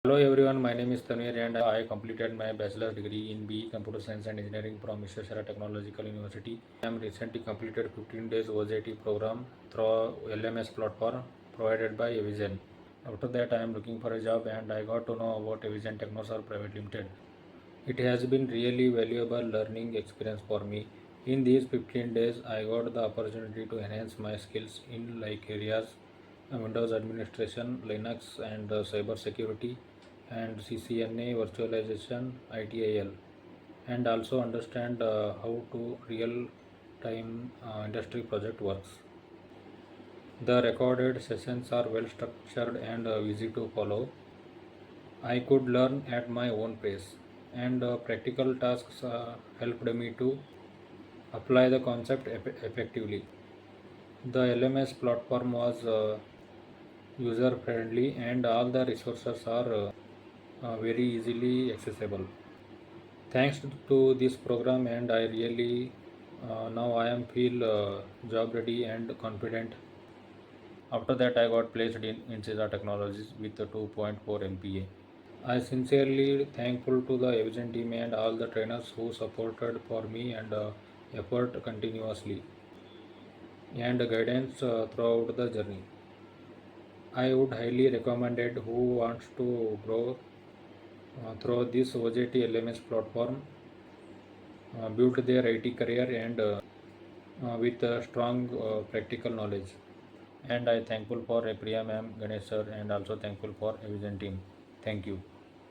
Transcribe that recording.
Hello everyone, my name is Tanaveer and I completed my bachelor's degree in BE Computer Science and Engineering from Insiza Technological University. I am recently completed 15 days OJT program through LMS platform provided by Evision. After that I am looking for a job and I got to know about Evision Technoserve Pvt Ltd. It has been really valuable learning experience for me. In these 15 days I got the opportunity to enhance my skills in like areas Windows administration, Linux and cyber security and CCNA virtualization ITIL and also understand how to real time industry project works. The recorded sessions are well structured and easy to follow. I could learn at my own pace and practical tasks helped me to apply the concept effectively. The LMS platform was user friendly and all the resources are very easily accessible. Thanks to this program and I really now I am feel job ready and confident. After that I got placed in Insiza Technologies with the 2.4 LPA. I sincerely thankful to the Evision team and all the trainers who supported for me and effort continuously and guidance throughout the journey. I would highly recommend it who wants to grow through this OJT LMS platform, build their IT career and with strong practical knowledge. And I thankful for Priya ma'am, Ganesh sir, and also thankful for Evision team. Thank you.